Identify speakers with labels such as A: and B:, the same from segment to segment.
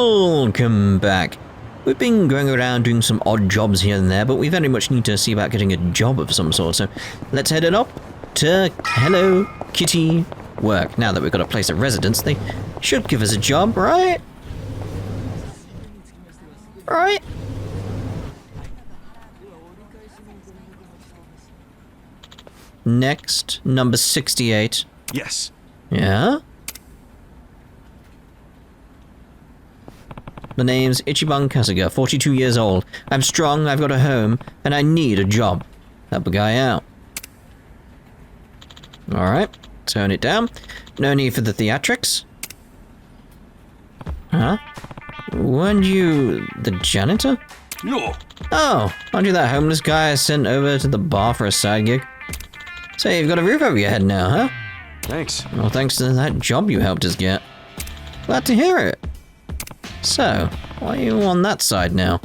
A: Welcome back. We've been going around doing some odd jobs here and there, but we very much need to see about getting a job of some sort, so let's head it up to Hello Kitty work. Now that we've got a place of residence, they should give us a job, right? Right? Next, number 68.
B: Yes.
A: Yeah? The name's Ichiban Kasuga, 42 years old. I'm strong, I've got a home, and I need a job. Help a guy out. Alright, turn it down. No need for the theatrics. Huh? Weren't you the janitor?
B: No.
A: Oh, aren't you that homeless guy I sent over to the bar for a side gig? Say, you've got a roof over your head now, huh?
B: Thanks.
A: Well, thanks to that job you helped us get. Glad to hear it. So, why are you on that side now?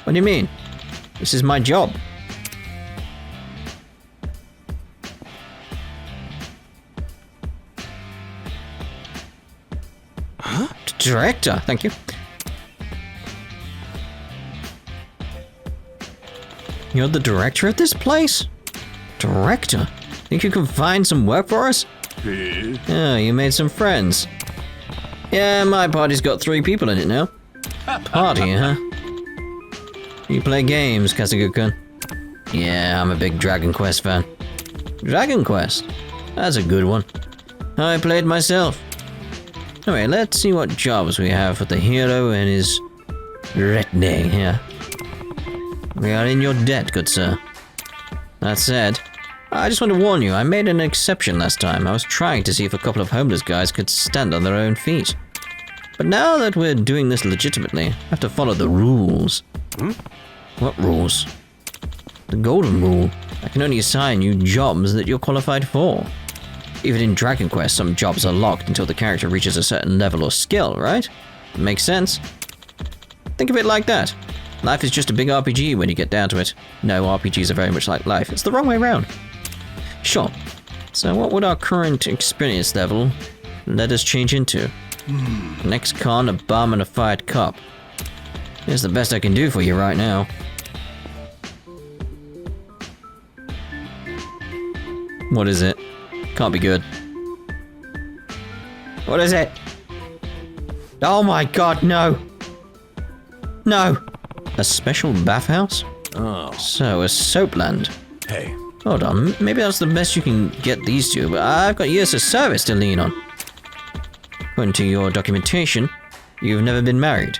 A: What do you mean? This is my job.
B: Huh?
A: Director, thank you. You're the director of this place? Director? Think you can find some work for us? Oh, you made some friends. Yeah, my party's got 3 people in it now. Party, huh? You play games, Kasuga-kun? Yeah, I'm a big Dragon Quest fan. Dragon Quest? That's a good one. I played myself. Anyway, let's see what jobs we have for the hero and his retinue here. We are in your debt, good sir. That said, I just want to warn you, I made an exception last time. I was trying to see if a couple of homeless guys could stand on their own feet. But now that we're doing this legitimately, I have to follow the rules. What rules? The golden rule. I can only assign you jobs that you're qualified for. Even in Dragon Quest, some jobs are locked until the character reaches a certain level or skill, right? Makes sense. Think of it like that. Life is just a big RPG when you get down to it. No, RPGs are very much like life. It's the wrong way around. Sure. So what would our current experience level let us change into? An ex-con, a bum, and a fired cop. It's the best I can do for you right now. What is it? Can't be good. What is it? Oh my god, no! No! A special bathhouse?
B: Oh.
A: So, a Soapland.
B: Hey.
A: Hold on, maybe that's the best you can get these two, but I've got years of service to lean on. According to your documentation, you've never been married.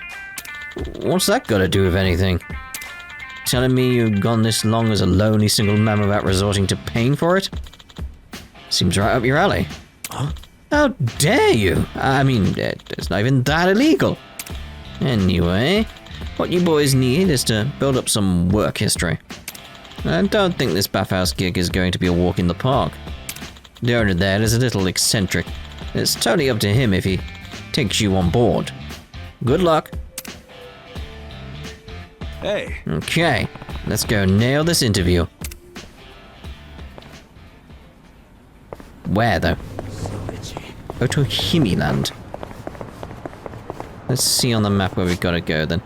A: What's that got to do with anything? Telling me you've gone this long as a lonely single man without resorting to pain for it? Seems right up your alley.
B: Huh?
A: How dare you? I mean, it's not even that illegal. Anyway, what you boys need is to build up some work history. I don't think this bathhouse gig is going to be a walk in the park. The owner there is a little eccentric. It's totally up to him if he takes you on board. Good luck.
B: Hey.
A: Okay, let's go nail this interview. Where, though? Otohime Land. Let's see on the map where we've got to go, then.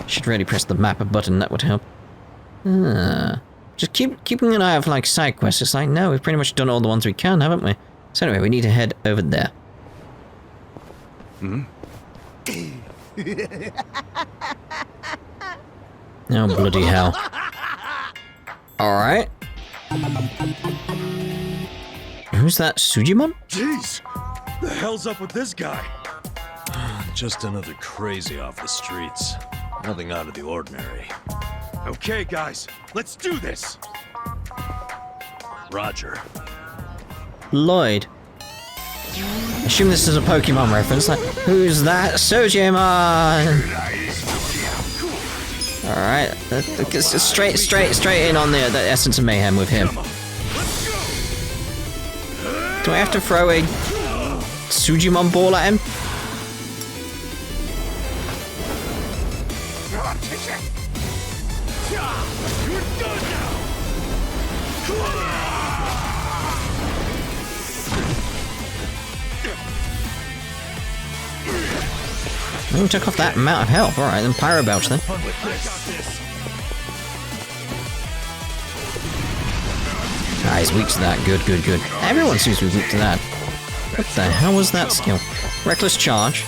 A: Should really press the map button, that would help. Just keeping an eye out for, like, side quests. It's like, no, we've pretty much done all the ones we can, haven't we? So anyway, we need to head over there. Oh, bloody hell. Alright. Who's that, Sujimon?
B: Jeez. The hell's up with this guy? Just another crazy off the streets. Nothing out of the ordinary. Okay, guys. Let's do this. Roger.
A: Lloyd. Assume this is a Pokemon reference. Like, who's that? Sujimon! Alright, straight in on the essence of mayhem with him. Do I have to throw a Sujimon ball at him? We took off that amount of health. Alright, then Pyro Belch then. Ah, he's weak to that. Good, good, good. Everyone seems to be weak to that. What the hell was that skill? Reckless Charge.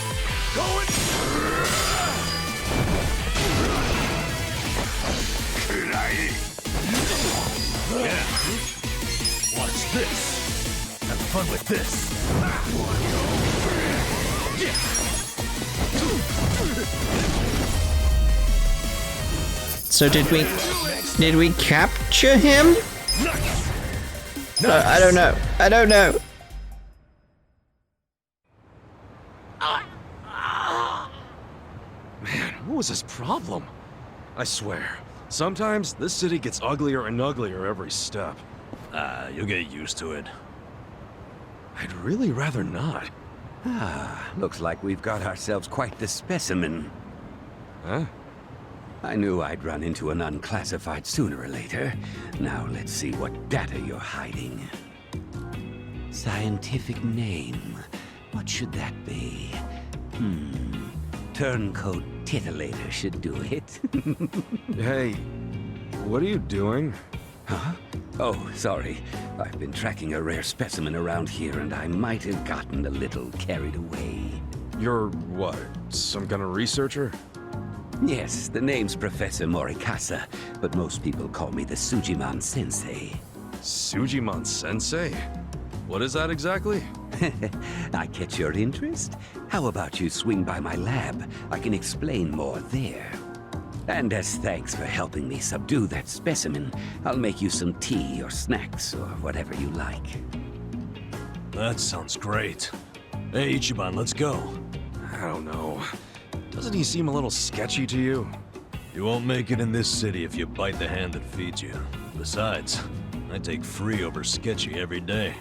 B: Watch this. Have fun with this.
A: So did we capture him? I don't know. I don't know.
B: Man, what was his problem? I swear, sometimes this city gets uglier and uglier every step. You'll get used to it. I'd really rather not.
C: Looks like we've got ourselves quite the specimen.
B: Huh?
C: I knew I'd run into an unclassified sooner or later. Now let's see what data you're hiding. Scientific name. What should that be? Turncoat Titillator should do it.
B: Hey, what are you doing?
C: Huh? Oh, sorry. I've been tracking a rare specimen around here, and I might have gotten a little carried away.
B: You're what, some kind of researcher?
C: Yes, the name's Professor Morikasa, but most people call me the Sujimon Sensei.
B: Sujimon Sensei? What is that exactly?
C: I catch your interest? How about you swing by my lab? I can explain more there. And as thanks for helping me subdue that specimen, I'll make you some tea or snacks or whatever you like.
B: That sounds great. Hey, Ichiban, let's go. I don't know. Doesn't he seem a little sketchy to you? You won't make it in this city if you bite the hand that feeds you. Besides, I take free over sketchy every day.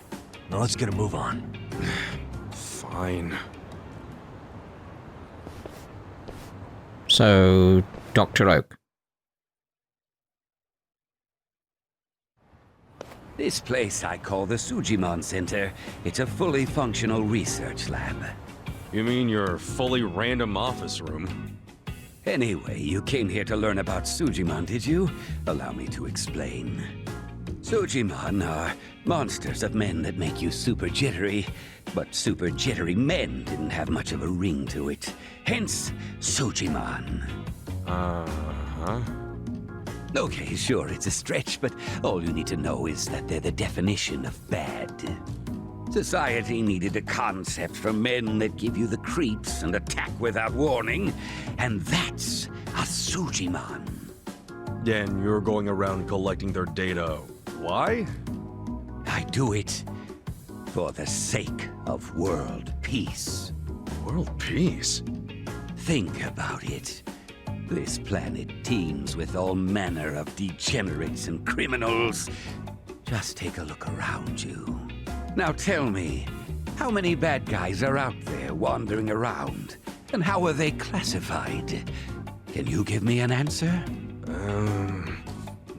B: Now let's get a move on. Fine.
A: So, Dr. Oak.
C: This place I call the Sujimon Center. It's a fully functional research lab.
B: You mean your fully random office room?
C: Anyway, you came here to learn about Sujimon, did you? Allow me to explain. Sujimon are monsters of men that make you super jittery, but super jittery men didn't have much of a ring to it. Hence, Sujimon.
B: Uh-huh.
C: Okay, sure, it's a stretch, but all you need to know is that they're the definition of bad. Society needed a concept for men that give you the creeps and attack without warning, and that's a Sujimon.
B: And you're going around collecting their data. Why?
C: I do it for the sake of world peace.
B: World peace?
C: Think about it. This planet teems with all manner of degenerates and criminals. Just take a look around you. Now tell me, how many bad guys are out there wandering around? And how are they classified? Can you give me an answer?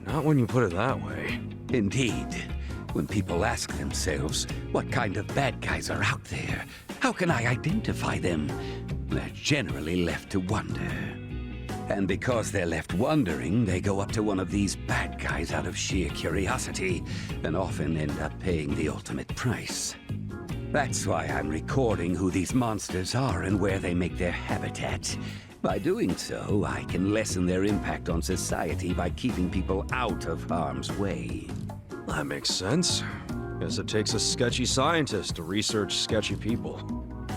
B: Not when you put it that way.
C: Indeed. When people ask themselves, what kind of bad guys are out there? How can I identify them? They're generally left to wonder. And because they're left wondering, they go up to one of these bad guys out of sheer curiosity, and often end up paying the ultimate price. That's why I'm recording who these monsters are and where they make their habitat. By doing so, I can lessen their impact on society by keeping people out of harm's way.
B: That makes sense. Guess it takes a sketchy scientist to research sketchy people.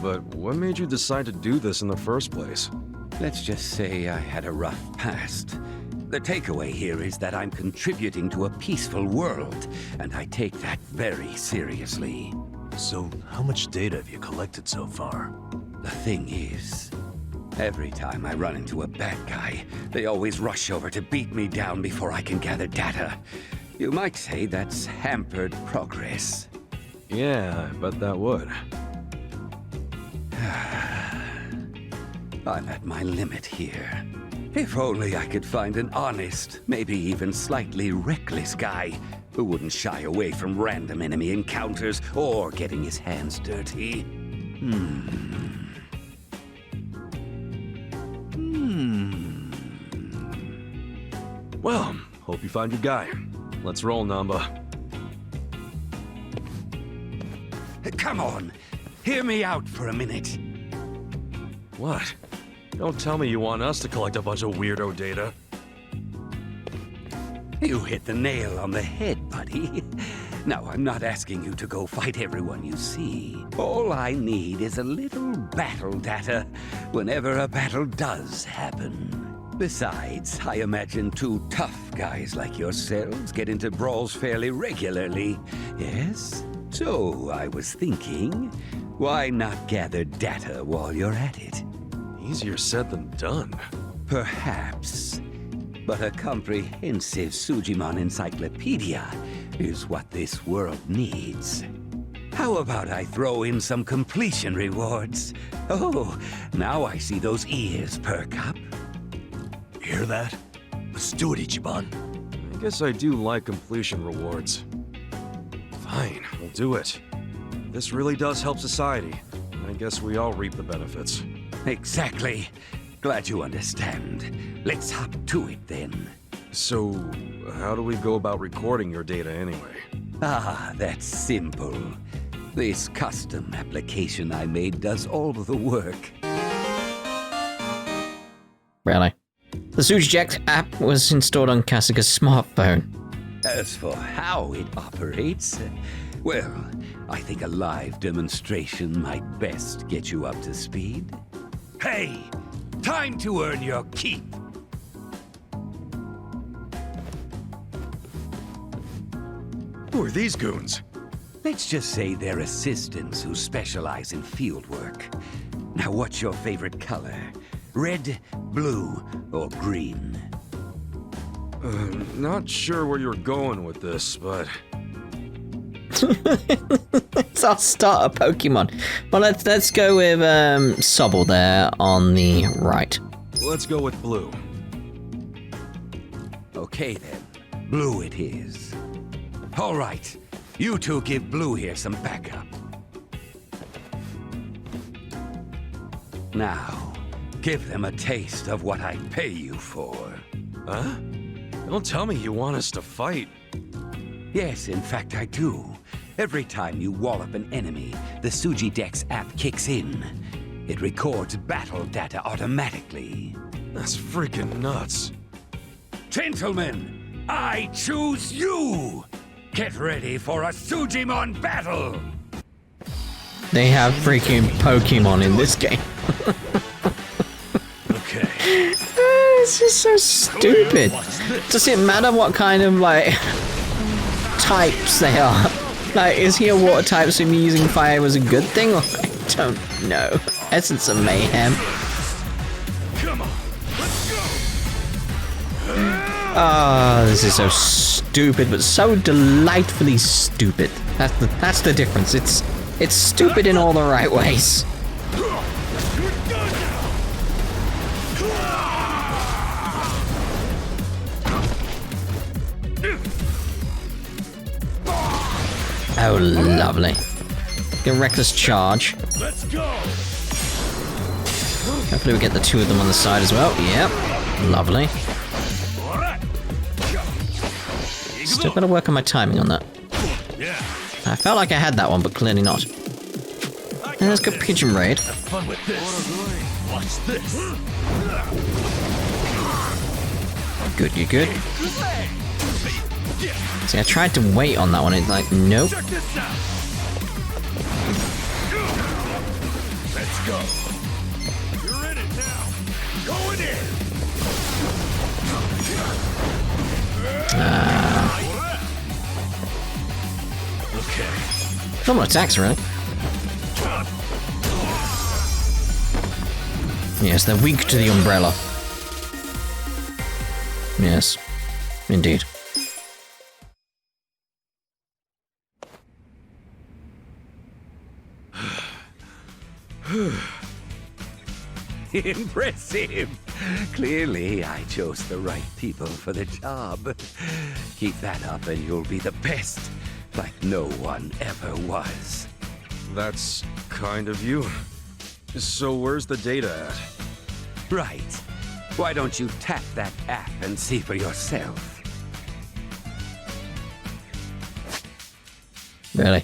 B: But what made you decide to do this in the first place?
C: Let's just say I had a rough past. The takeaway here is that I'm contributing to a peaceful world, and I take that very seriously.
B: So, how much data have you collected so far?
C: The thing is, every time I run into a bad guy, they always rush over to beat me down before I can gather data. You might say that's hampered progress.
B: Yeah, I bet that would.
C: I'm at my limit here. If only I could find an honest, maybe even slightly reckless guy who wouldn't shy away from random enemy encounters or getting his hands dirty.
B: Well, hope you find your guy. Let's roll, Namba.
C: Come on, hear me out for a minute.
B: What? Don't tell me you want us to collect a bunch of weirdo data.
C: You hit the nail on the head, buddy. Now, I'm not asking you to go fight everyone you see. All I need is a little battle data whenever a battle does happen. Besides, I imagine two tough guys like yourselves get into brawls fairly regularly, yes? So, I was thinking, why not gather data while you're at it?
B: Easier said than done.
C: Perhaps. But a comprehensive Sujimon encyclopedia is what this world needs. How about I throw in some completion rewards? Oh, now I see those ears perk up.
B: Hear that? Let's do it, Ichiban. I guess I do like completion rewards. Fine, we'll do it. This really does help society. I guess we all reap the benefits.
C: Exactly. Glad you understand. Let's hop to it then.
B: So, how do we go about recording your data anyway?
C: Ah, that's simple. This custom application I made does all of the work.
A: Really? The Sujiject app was installed on Kasuga's smartphone.
C: As for how it operates, well, I think a live demonstration might best get you up to speed. Hey, time to earn your keep.
B: Who are these goons?
C: Let's just say they're assistants who specialize in field work. Now, what's your favorite color? Red, blue, or green?
B: Not sure where you're going with this, but...
A: So I'll start a Pokemon. But let's go with Sobble there on the right.
B: Let's go with blue.
C: Okay then, blue it is. All right, you two give blue here some backup. Now, give them a taste of what I pay you for.
B: Huh? Don't tell me you want us to fight.
C: Yes, in fact I do. Every time you wallop an enemy, the Sujidex app kicks in. It records battle data automatically.
B: That's freaking nuts.
C: Gentlemen, I choose you! Get ready for a Sujimon battle!
A: They have freaking Pokemon in this game.
B: Okay.
A: It's just so stupid. Does it matter what kind of, like, types they are? Like, is he a water type, so me using fire was a good thing? Or I don't know. Essence of mayhem.
B: Come on, let's go.
A: Oh, this is so stupid, but so delightfully stupid. That's the difference. It's stupid in all the right ways. Oh, lovely. Get reckless charge.
B: Let's go.
A: Hopefully we get the two of them on the side as well. Yep. Lovely. Still gotta work on my timing on that. I felt like I had that one, but clearly not. And let's go Pigeon Raid.
B: Have fun with this. Watch this.
A: Good, you're good. See, I tried to wait on that one. It's like, nope.
B: Check this out. Let's go. You're in it now. Going in. Okay.
A: Normal attacks, really. Yes, they're weak to the umbrella. Yes, indeed.
C: Impressive. Clearly, I chose the right people for the job. Keep that up and you'll be the best, like no one ever was.
B: That's kind of you. So where's the data at?
C: Right. Why don't you tap that app and see for yourself?
A: Really?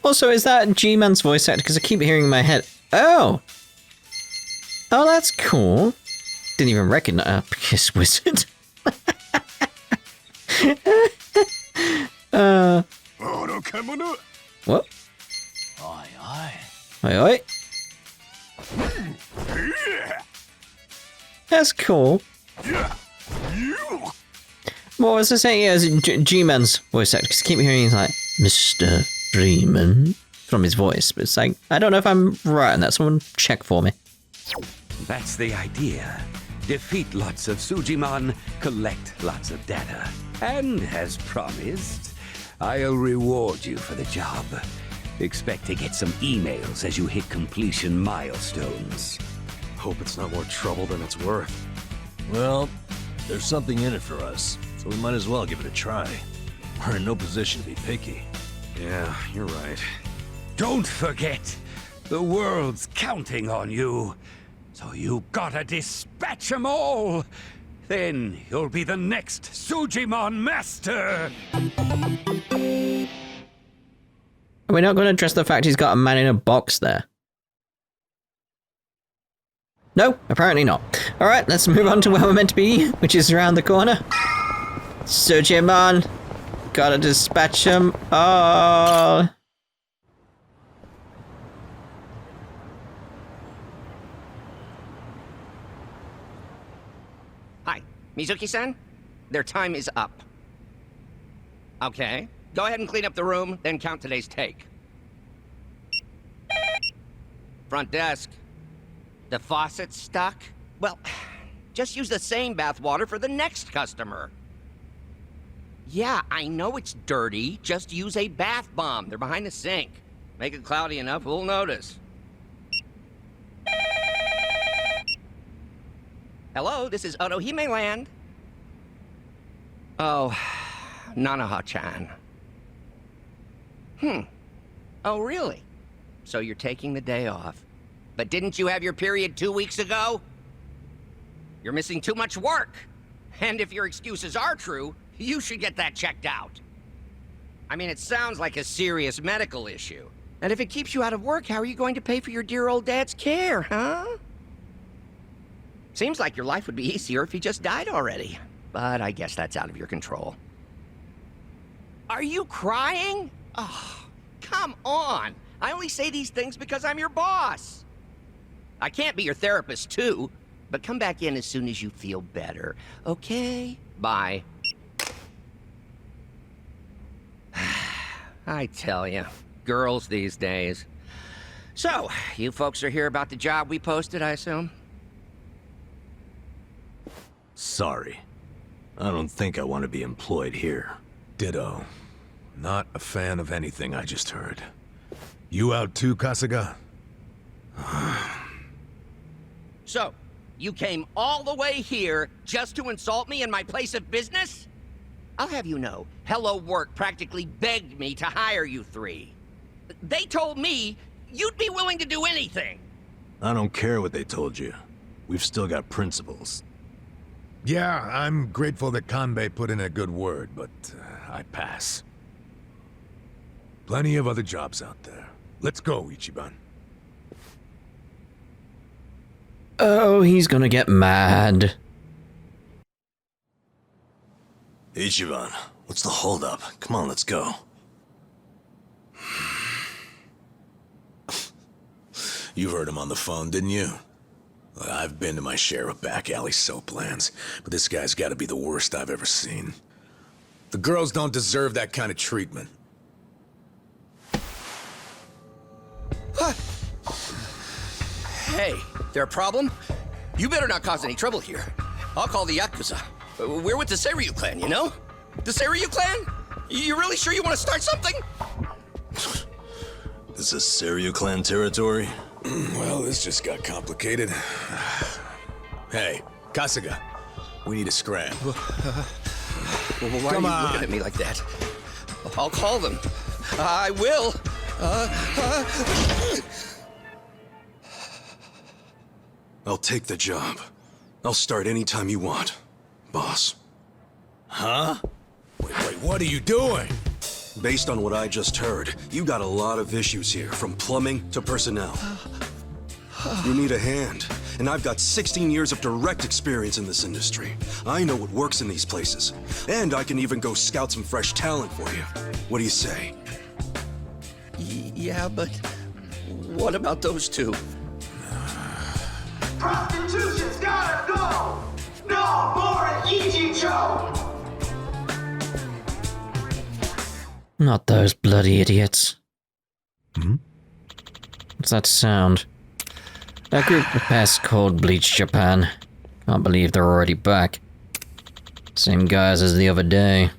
A: Also, is that G-Man's voice actor? Because I keep hearing in my head. Oh! Oh, that's cool. Didn't even recognize Piss Wizard. What?
B: Aye, aye.
A: Oi, oi. That's cool. What was I saying? Yeah, it's G-Man's voice actor. Because I keep hearing he's like, Mr. Freeman, from his voice. But it's like, I don't know if I'm right on that. Someone check for me.
C: That's the idea. Defeat lots of Sujimon, collect lots of data. And as promised, I'll reward you for the job. Expect to get some emails as you hit completion milestones.
B: Hope it's not more trouble than it's worth. Well, there's something in it for us, so we might as well give it a try. We're in no position to be picky. Yeah, you're right.
C: Don't forget, the world's counting on you. So you gotta dispatch 'em all. Then you'll be the next Sujimon master.
A: We're not going to address the fact he's got a man in a box there. No, apparently not. Alright, let's move on to where we're meant to be, which is around the corner. Sujimon, gotta dispatch him all.
D: Hi, Mizuki-san? Their time is up. Okay, go ahead and clean up the room, then count today's take. Front desk. The faucet's stuck? Well, just use the same bath water for the next customer. Yeah, I know it's dirty. Just use a bath bomb. They're behind the sink. Make it cloudy enough, we'll notice. Hello, this is Otohime Land. Oh, Nanaha-chan. Oh, really? So you're taking the day off. But didn't you have your period 2 weeks ago? You're missing too much work. And if your excuses are true, you should get that checked out. I mean, it sounds like a serious medical issue. And if it keeps you out of work, how are you going to pay for your dear old dad's care, huh? Seems like your life would be easier if he just died already. But I guess that's out of your control. Are you crying? Oh, come on. I only say these things because I'm your boss. I can't be your therapist, too. But come back in as soon as you feel better. Okay? Bye. I tell you, girls these days. So, you folks are here about the job we posted, I assume?
B: Sorry. I don't think I want to be employed here.
E: Ditto. Not a fan of anything I just heard. You out too, Kasuga?
D: So, you came all the way here just to insult me in my place of business? I'll have you know, Hello Work practically begged me to hire you three. They told me you'd be willing to do anything.
B: I don't care what they told you. We've still got principles.
E: Yeah, I'm grateful that Kanbei put in a good word, but I pass. Plenty of other jobs out there. Let's go, Ichiban.
A: Oh, he's gonna get mad.
B: Ichiban, what's the holdup? Come on, let's go.
E: You heard him on the phone, didn't you? I've been to my share of back alley Soaplands, but this guy's gotta be the worst I've ever seen. The girls don't deserve that kind of treatment.
D: Hey, there a problem? You better not cause any trouble here. I'll call the Yakuza. We're with the Seiryu clan, you know? The Seiryu clan? You really sure you want to start something?
B: This is Seiryu clan territory?
E: Well, this just got complicated. Hey, Kasuga, we need a scram.
D: Why
E: Come
D: are you
E: on.
D: looking at me like that? I'll call them. I will.
B: I'll take the job.
F: I'll start anytime you want, boss.
E: Huh? Wait, what are you doing?
F: Based on what I just heard, you got a lot of issues here, from plumbing to personnel. You need a hand, and I've got 16 years of direct experience in this industry. I know what works in these places, and I can even go scout some fresh talent for you. What do you say?
C: Yeah, but what about those two?
G: Prostitution's gotta go! No more Ichijo!
A: Not those bloody idiots. What's that sound? A group of pests called Bleach Japan. Can't believe they're already back. Same guys as the other day.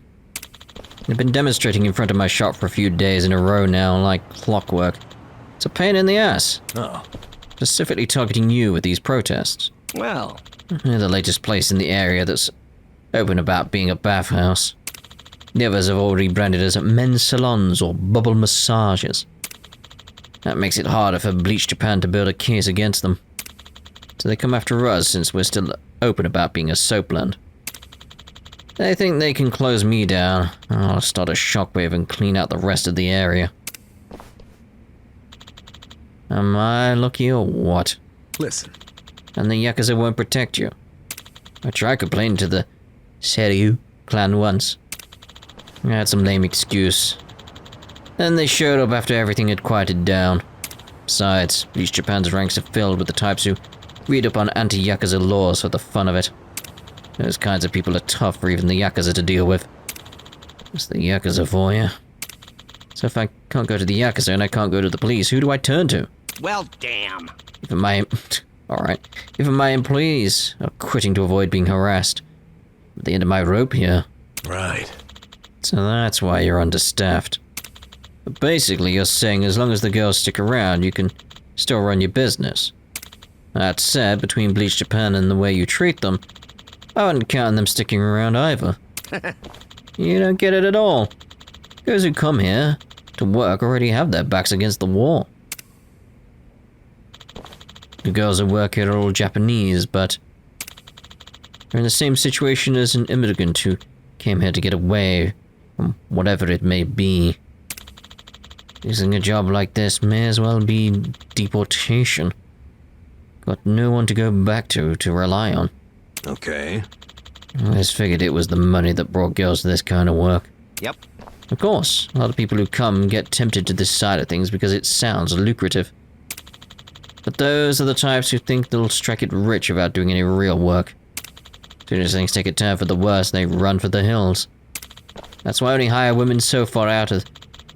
A: They've been demonstrating in front of my shop for a few days in a row now, like clockwork. It's a pain in the ass.
B: Oh.
A: Specifically targeting you with these protests.
D: Well,
A: They're the latest place in the area that's open about being a bathhouse. The others have already branded as men's salons or bubble massages. That makes it harder for Bleach Japan to build a case against them. So they come after us since we're still open about being a Soapland. They think they can close me down. I'll start a shockwave and clean out the rest of the area. Am I lucky or what?
E: Listen,
A: And the Yakuza won't protect you. I tried complaining to the Seryu clan once. I had some lame excuse. Then they showed up after everything had quieted down. Besides, Bleach Japan's ranks are filled with the types who read up on anti-Yakuza laws for the fun of it. Those kinds of people are tough for even the Yakuza to deal with. It's the Yakuza for you. So if I can't go to the Yakuza and I can't go to the police, who do I turn to?
D: well, damn.
A: Even my... Alright. Even my employees are quitting to avoid being harassed. At the end of my rope here.
E: right.
A: So that's why you're understaffed. But basically, you're saying as long as the girls stick around, you can still run your business. That said, between Bleach Japan and the way you treat them, I wouldn't count on them sticking around either. You don't get it at all. Those who come here to work already have their backs against the wall. The girls at work here are all Japanese, but they're in the same situation as an immigrant who came here to get away from whatever it may be. Losing a job like this may as well be deportation. Got no one to go back to rely on.
F: Okay.
A: I always figured it was the money that brought girls to this kind of work.
D: Yep.
A: Of course, a lot of people who come get tempted to this side of things because it sounds lucrative. But those are the types who think they'll strike it rich without doing any real work. As soon as things take a turn for the worse, they run for the hills. That's why I only hire women so far out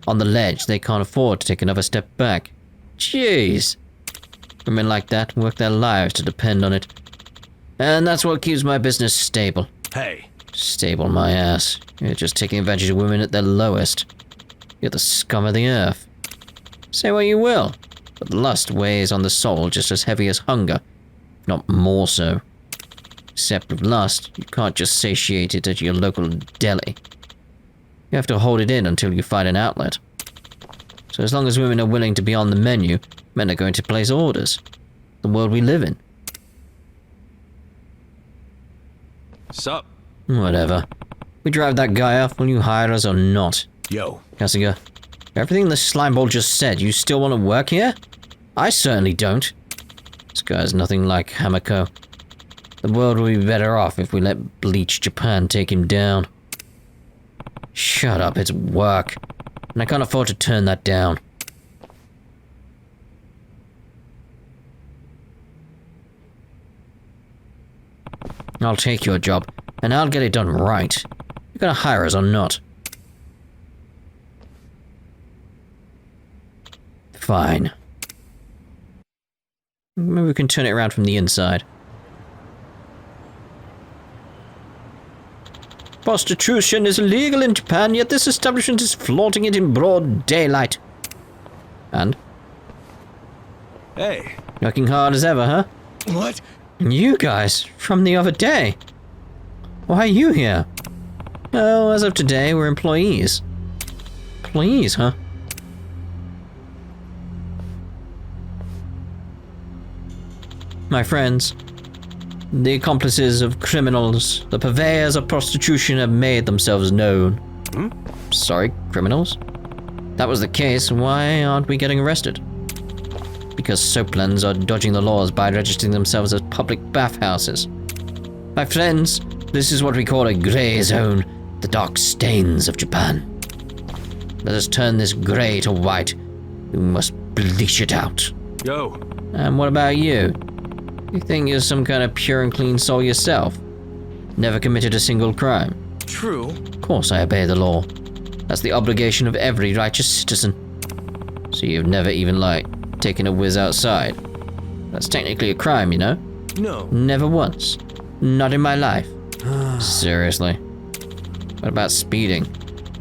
A: on the ledge they can't afford to take another step back. Jeez. Women like that work their lives to depend on it. And that's what keeps my business stable.
B: Hey.
A: Stable my ass. You're just taking advantage of women at their lowest. You're the scum of the earth. Say what you will, but lust weighs on the soul just as heavy as hunger, if not more so. Except with lust, you can't just satiate it at your local deli. You have to hold it in until you find an outlet. So as long as women are willing to be on the menu, men are going to place orders. The world we live in.
B: Sup?
A: Whatever. We drive that guy off, will you hire us or not?
E: Yo,
A: Kasuga, everything the slimeball just said, you still want to work here? I certainly don't. This guy's nothing like Hamako. The world will be better off if we let Bleach Japan take him down. Shut up, it's work. And I can't afford to turn that down. I'll take your job, and I'll get it done right. You're gonna hire us or not? Fine. Maybe we can turn it around from the inside. Prostitution is illegal in Japan, yet this establishment is flaunting it in broad daylight. And?
B: Hey.
A: Working hard as ever, huh?
F: What?
A: You guys, from the other day. Why are you here? Oh, as of today, we're employees. Employees, huh? My friends, The accomplices of criminals, the purveyors of prostitution have made themselves known. Sorry, criminals? If that was the case, why aren't we getting arrested? Because Soaplands are dodging the laws by registering themselves as public bathhouses. My friends, this is what we call a grey zone, the dark stains of Japan. Let us turn this grey to white. We must bleach it out.
F: Yo.
A: And what about you? You think you're some kind of pure and clean soul yourself? Never committed a single crime?
F: True.
A: Of course I obey the law. That's the obligation of every righteous citizen. So you've never even, taken a whiz outside? That's technically a crime, you know?
F: No.
A: Never once. Not in my life. Seriously. What about speeding?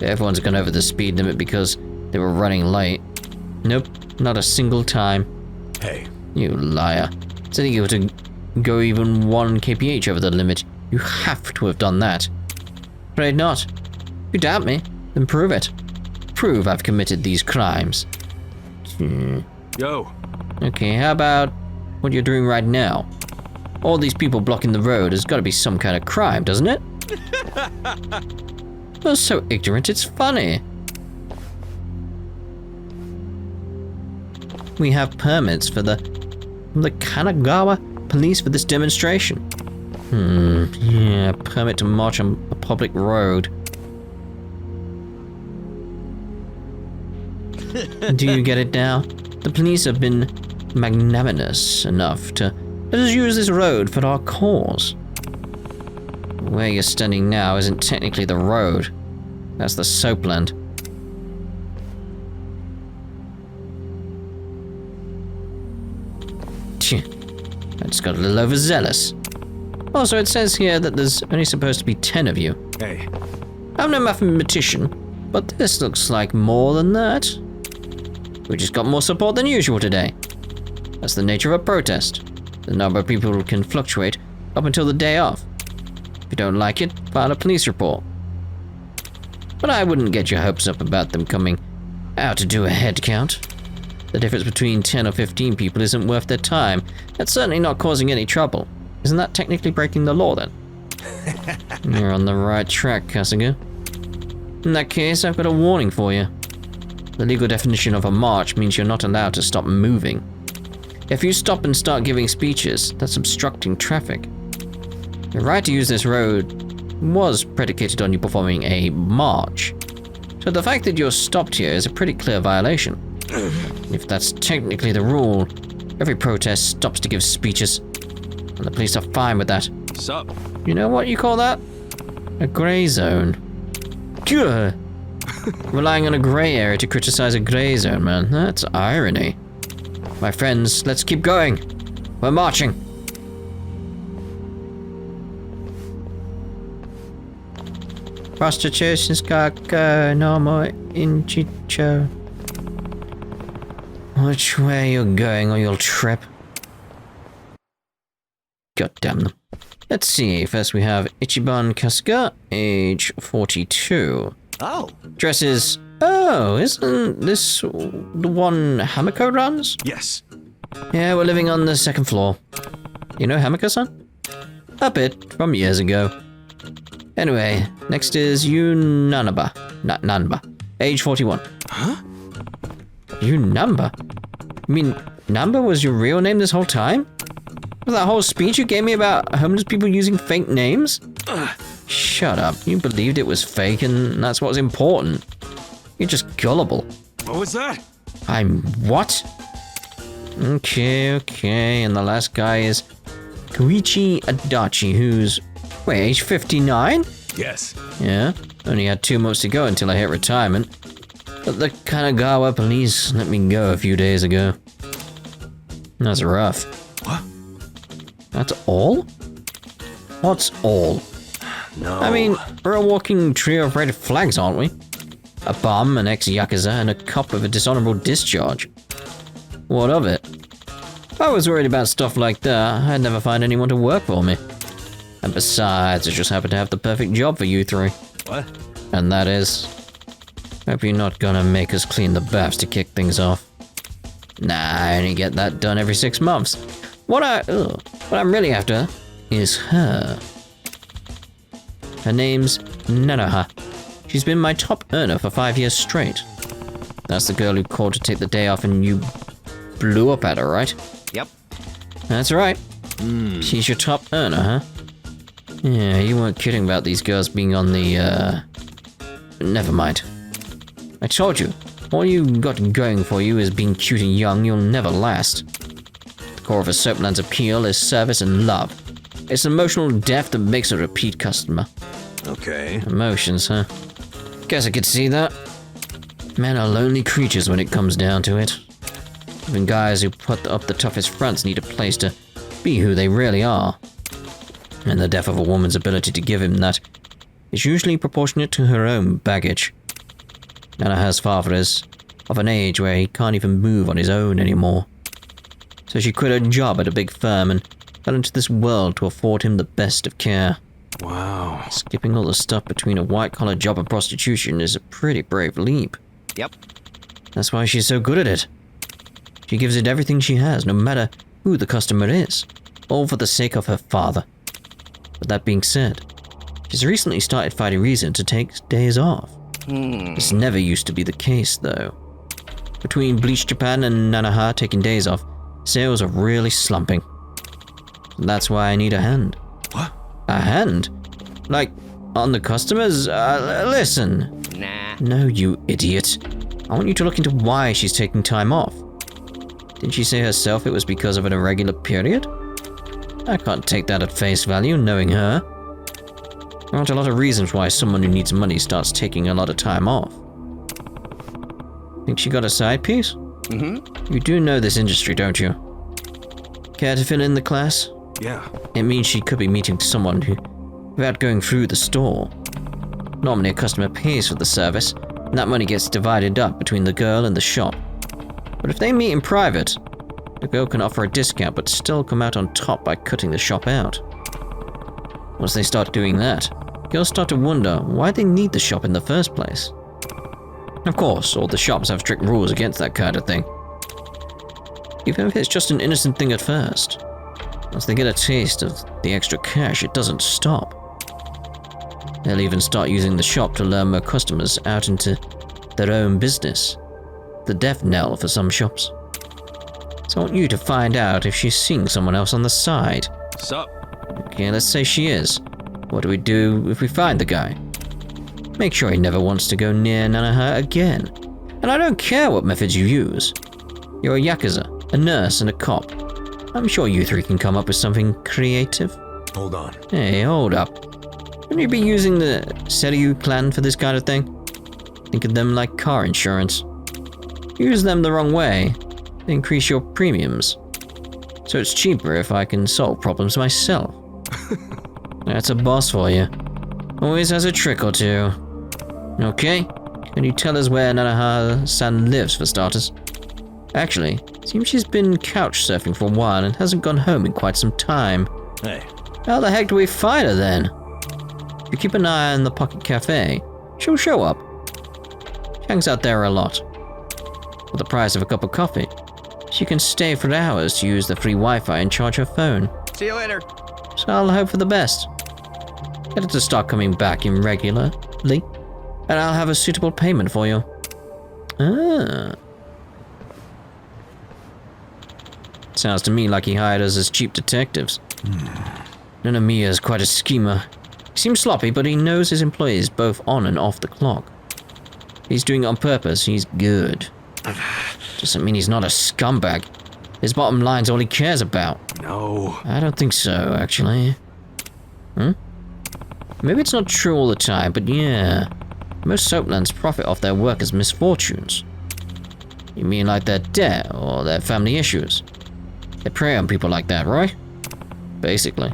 A: Everyone's gone over the speed limit because they were running late. Nope, not a single time.
E: Hey.
A: You liar. So you were to go even 1 kph over the limit, you have to have done that. Afraid not. If you doubt me, then prove it. Prove I've committed these crimes.
F: Yo.
A: Okay, how about what you're doing right now? All these people blocking the road has got to be some kind of crime, doesn't it? You're so ignorant, it's funny. We have permits from the Kanagawa police for this demonstration. Yeah, permit to march on a public road. Do you get it now? The police have been magnanimous enough to let us use this road for our cause. Where you're standing now isn't technically the road. That's the Soapland. I just got a little overzealous. Also, it says here that there's only supposed to be 10 of you.
F: Hey.
A: I'm no mathematician, but this looks like more than that. We just got more support than usual today. That's the nature of a protest. The number of people can fluctuate up until the day off. If you don't like it, file a police report. But I wouldn't get your hopes up about them coming out to do a head count. The difference between 10 or 15 people isn't worth their time. That's certainly not causing any trouble. Isn't that technically breaking the law then? You're on the right track, Kasuga. In that case, I've got a warning for you. The legal definition of a march means you're not allowed to stop moving. If you stop and start giving speeches, that's obstructing traffic. Your right to use this road was predicated on you performing a march. So the fact that you're stopped here is a pretty clear violation. If that's technically the rule, every protest stops to give speeches, and the police are fine with that.
F: Sup?
A: You know what you call that? A grey zone. Gah! Relying on a grey area to criticize a grey zone, man. That's irony. My friends, let's keep going. We're marching. Prostitution's got go, no more Inchicho. Which way you're going or you'll trip? God damn them. Let's see, first we have Ichiban Kasuga, age 42.
F: Oh.
A: Dresses... Oh, isn't this the one Hamiko runs?
F: Yes.
A: Yeah, we're living on the 2nd floor. You know Hamiko-san? A bit, from years ago. Anyway, next is Nanba, age 41.
F: Huh?
A: Namba? You mean Namba was your real name this whole time? Was that whole speech you gave me about homeless people using fake names? Shut up, you believed it was fake and that's what's important. You're just gullible.
F: What was that?
A: I'm what? Okay, and the last guy is Koichi Adachi, who's, wait, age 59?
E: Yes.
A: Yeah, only had 2 months to go until I hit retirement. But the Kanagawa police let me go a few days ago. That's rough.
F: What?
A: That's all? What's all?
F: No.
A: I mean, we're a walking trio of red flags, aren't we? A bum, an ex-Yakuza, and a cop with a dishonorable discharge. What of it? If I was worried about stuff like that, I'd never find anyone to work for me. And besides, I just happen to have the perfect job for you three.
F: What?
A: And that is... Hope you're not gonna make us clean the baths to kick things off. Nah, I only get that done every 6 months. What I'm really after is her. Her name's Nanoha. She's been my top earner for 5 years straight. That's the girl who called to take the day off and you blew up at her, right?
D: Yep.
A: That's right. She's your top earner, huh? Yeah, you weren't kidding about these girls being on the, Never mind. I told you, all you got going for you is being cute and young. You'll never last. The core of a Soapland's appeal is service and love. It's emotional depth that makes a repeat customer.
B: Okay.
A: Emotions, huh? Guess I could see that. Men are lonely creatures when it comes down to it. Even guys who put up the toughest fronts need a place to be who they really are. And the depth of a woman's ability to give him that is usually proportionate to her own baggage. Nanoha's father is of an age where he can't even move on his own anymore. So she quit her job at a big firm and fell into this world to afford him the best of care.
B: Wow.
A: Skipping all the stuff between a white-collar job and prostitution is a pretty brave leap.
D: Yep.
A: That's why she's so good at it. She gives it everything she has, no matter who the customer is, all for the sake of her father. But that being said, she's recently started finding reason to take days off. This never used to be the case, though. Between Bleach Japan and Nanoha taking days off, sales are really slumping. That's why I need a hand.
B: What?
A: A hand? Like, on the customers? Listen.
D: Nah.
A: No, you idiot. I want you to look into why she's taking time off. Didn't she say herself it was because of an irregular period? I can't take that at face value, knowing her. There aren't a lot of reasons why someone who needs money starts taking a lot of time off. Think she got a side piece?
D: Mm-hmm.
A: You do know this industry, don't you? Care to fill in the class?
F: Yeah.
A: It means she could be meeting someone who, without going through the store. Normally a customer pays for the service, and that money gets divided up between the girl and the shop. But if they meet in private, the girl can offer a discount but still come out on top by cutting the shop out. Once they start doing that, girls start to wonder why they need the shop in the first place. Of course, all the shops have strict rules against that kind of thing. Even if it's just an innocent thing at first. Once they get a taste of the extra cash, it doesn't stop. They'll even start using the shop to lure more customers out into their own business. The death knell for some shops. So I want you to find out if she's seeing someone else on the side.
B: Sup?
A: Okay, let's say she is. What do we do if we find the guy? Make sure he never wants to go near Nanoha again. And I don't care what methods you use. You're a Yakuza, a nurse, and a cop. I'm sure you three can come up with something creative.
B: Hold on.
A: Hey, hold up. Wouldn't you be using the Seryu clan for this kind of thing? Think of them like car insurance. Use them the wrong way, they increase your premiums. So it's cheaper if I can solve problems myself. That's a boss for you. Always has a trick or two. Okay, can you tell us where Nanoha-san lives for starters? Actually, seems she's been couch surfing for a while and hasn't gone home in quite some time.
B: Hey.
A: How the heck do we find her then? If you keep an eye on the Pocket Cafe, she'll show up. She hangs out there a lot. For the price of a cup of coffee, she can stay for hours to use the free Wi-Fi and charge her phone.
D: See you later.
A: So I'll hope for the best. Get her to start coming back in regularly, and I'll have a suitable payment for you. Ah. Sounds to me like he hired us as cheap detectives. Nanomiya's quite a schemer. He seems sloppy, but he knows his employees both on and off the clock. He's doing it on purpose, he's good. Doesn't mean he's not a scumbag. His bottom line's all he cares about.
F: No.
A: I don't think so, actually. Maybe it's not true all the time, but yeah. Most Soaplands profit off their workers' misfortunes. You mean like their debt or their family issues? They prey on people like that, right? Basically.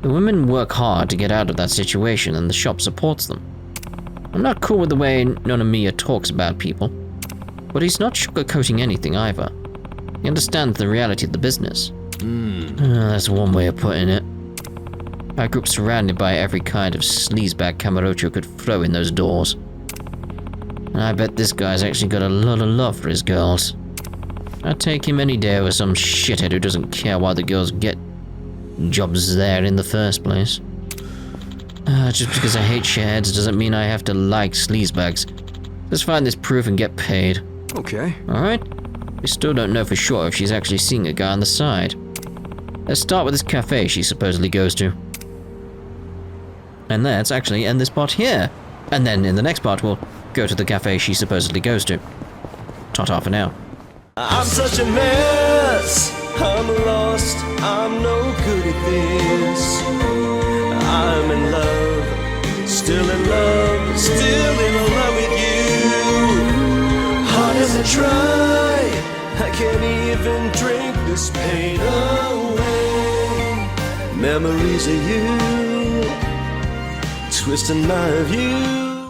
A: The women work hard to get out of that situation and the shop supports them. I'm not cool with the way Nanomiya talks about people, but he's not sugarcoating anything either. He understands the reality of the business. That's one way of putting it. Our group's surrounded by every kind of sleazebag Kamurocho could throw in those doors. And I bet this guy's actually got a lot of love for his girls. I'd take him any day over some shithead who doesn't care why the girls get jobs there in the first place. Just because I hate shitheads doesn't mean I have to like sleazebags. Let's find this proof and get paid.
F: Okay.
A: Alright? We still don't know for sure if she's actually seeing a guy on the side. Let's start with this cafe she supposedly goes to. And let's actually end this part here. And then in the next part we'll go to the cafe she supposedly goes to. Ta-ta for now.
H: I'm such a mess, I'm lost, I'm no good at this. I'm in love, still in love, still in love with you. Hard as I try, I can't even drink this pain away. Memories of you, twisting my view.